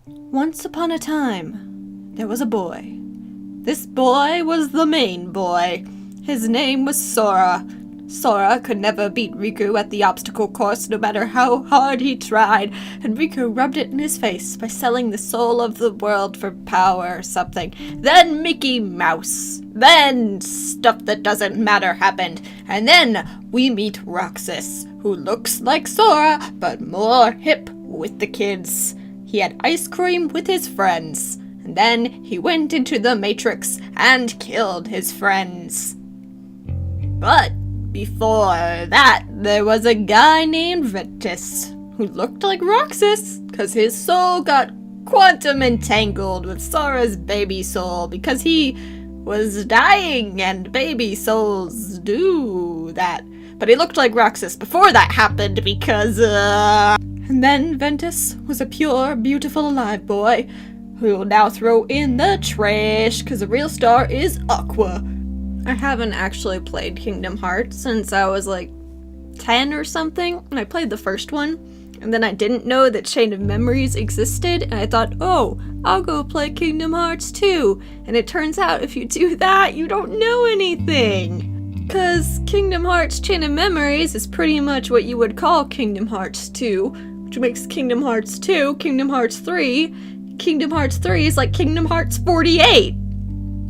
Once upon a time, there was a boy. This boy was the main boy. His name was Sora. Sora could never beat Riku at the obstacle course no matter how hard he tried, and Riku rubbed it in his face by selling the soul of the world for power or something. Then Mickey Mouse. Then stuff that doesn't matter happened. And then we meet Roxas, who looks like Sora, but more hip with the kids. He had ice cream with his friends, and then he went into the Matrix and killed his friends. But before that, there was a guy named Ventus, who looked like Roxas, because his soul got quantum entangled with Sora's baby soul, because he was dying, and baby souls do that. But he looked like Roxas before that happened, because, And then Ventus was a pure, beautiful, alive boy who will now throw in the trash because the real star is Aqua. I haven't actually played Kingdom Hearts since I was like 10 or something, and I played the first one, and then I didn't know that Chain of Memories existed, and I thought, oh, I'll go play Kingdom Hearts 2, and it turns out if you do that, you don't know anything. Because Kingdom Hearts Chain of Memories is pretty much what you would call Kingdom Hearts 2, which makes Kingdom Hearts 2 Kingdom Hearts 3. Kingdom Hearts 3 is like Kingdom Hearts 48.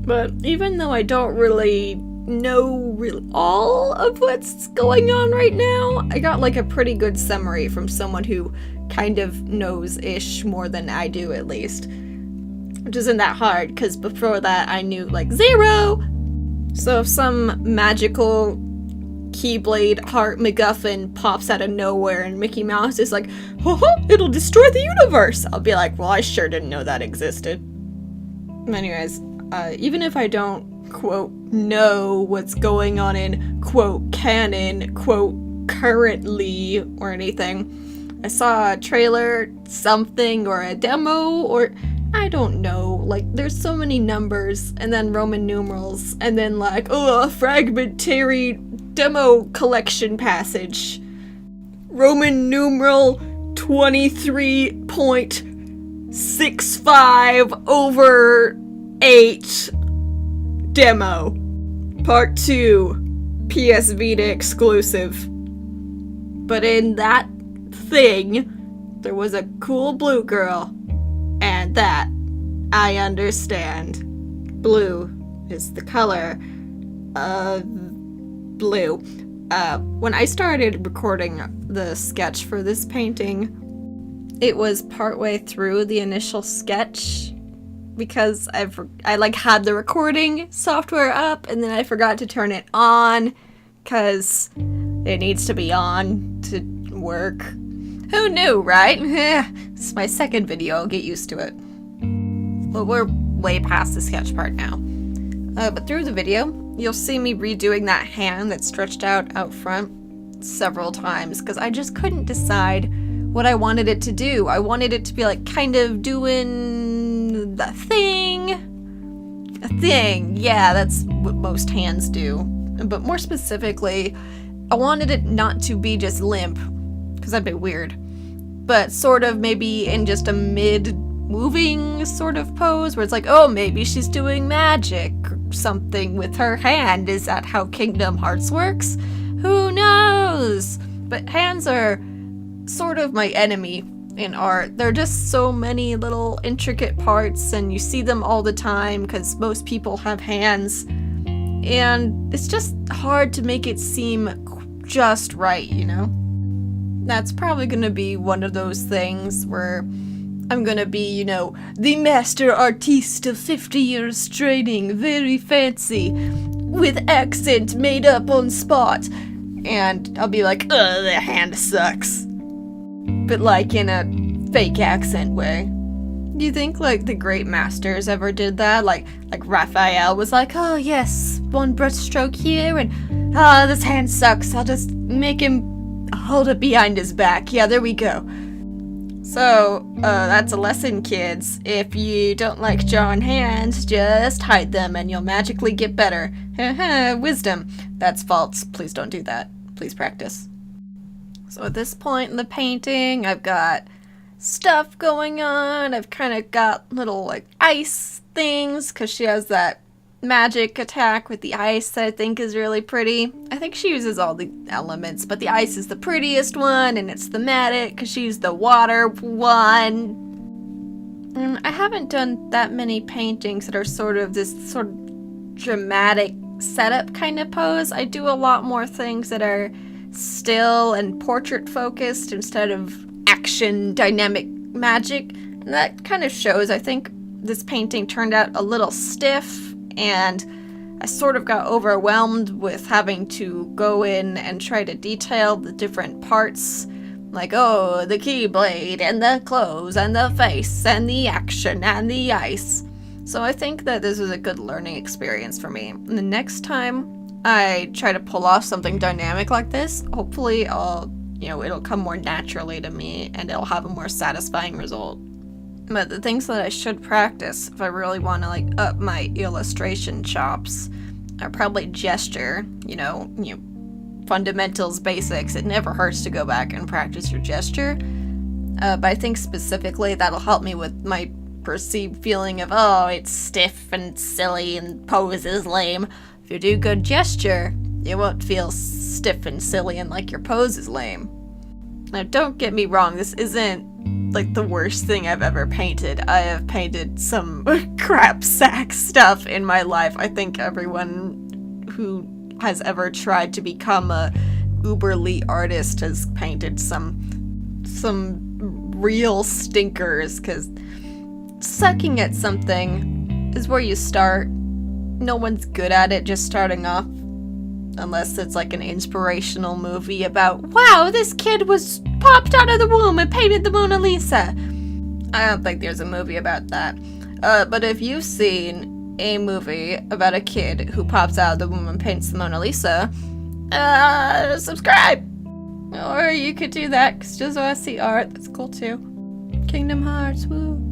But even though I don't really know all of what's going on right now, I got like a pretty good summary from someone who kind of knows-ish more than I do at least. Which isn't that hard, because before that I knew like zero! So if some magical Keyblade heart MacGuffin pops out of nowhere and Mickey Mouse is like, it'll destroy the universe! I'll be like, well, I sure didn't know that existed. Anyways, even if I don't, quote, know what's going on in, quote, canon, quote, currently, or anything, I saw a trailer, something, or a demo, or I don't know, like, there's so many numbers, and then Roman numerals, and then like, a fragmentary demo collection passage. Roman numeral 23.65/8 demo. Part 2. PS Vita exclusive. But in that thing, there was a cool blue girl. And that, I understand. Blue is the color of blue. When I started recording the sketch for this painting, it was partway through the initial sketch because I like had the recording software up and then I forgot to turn it on because it needs to be on to work. Who knew, right? It's my second video, I'll get used to it. Well, we're way past the sketch part now. But through the video, you'll see me redoing that hand that stretched out front several times because I just couldn't decide what I wanted it to do. I wanted it to be like kind of doing the thing. A thing, yeah, that's what most hands do. But more specifically, I wanted it not to be just limp, because that'd be weird, but sort of maybe in just a mid-moving sort of pose where it's like, oh, maybe she's doing magic or something with her hand. Is that how Kingdom Hearts works? Who knows? But hands are sort of my enemy in art. There are just so many little intricate parts and you see them all the time because most people have hands. And it's just hard to make it seem just right, you know? That's probably gonna be one of those things where I'm gonna be, you know, the master artiste of 50 years training, very fancy, with accent made up on spot. And I'll be like, ugh, the hand sucks. But like in a fake accent way. Do you think like the great masters ever did that? Like Raphael was like, oh yes, one brush stroke here and this hand sucks. I'll just make him hold it behind his back. Yeah, there we go. So, that's a lesson, kids. If you don't like drawing hands, just hide them and you'll magically get better. Wisdom. That's false. Please don't do that. Please practice. So at this point in the painting, I've got stuff going on. I've kind of got little like ice things because she has that magic attack with the ice that I think is really pretty. I think she uses all the elements, but the ice is the prettiest one, and it's thematic because she's the water one. I haven't done that many paintings that are sort of this sort of dramatic setup kind of pose. I do a lot more things that are still and portrait focused instead of action dynamic magic, and that kind of shows. I think this painting turned out a little stiff, and I sort of got overwhelmed with having to go in and try to detail the different parts, like, oh, the keyblade and the clothes and the face and the action and the ice. So I think that this was a good learning experience for me. And the next time I try to pull off something dynamic like this, hopefully it'll come more naturally to me and it'll have a more satisfying result. But the things that I should practice if I really want to like up my illustration chops are probably gesture, fundamentals, basics. It never hurts to go back and practice your gesture. But I think specifically that'll help me with my perceived feeling of, oh, it's stiff and silly and pose is lame. If you do good gesture, you won't feel stiff and silly and like your pose is lame. Now, don't get me wrong, this isn't like the worst thing I've ever painted. I have painted some crap sack stuff in my life. I think everyone who has ever tried to become a uberly artist has painted some real stinkers, because sucking at something is where you start. No one's good at it just starting off, unless it's like an inspirational movie about, wow, this kid was popped out of the womb and painted the Mona Lisa. I don't think there's a movie about that. But if you've seen a movie about a kid who pops out of the womb and paints the Mona Lisa, subscribe! Or you could do that because just want to see art. That's cool too. Kingdom Hearts, woo.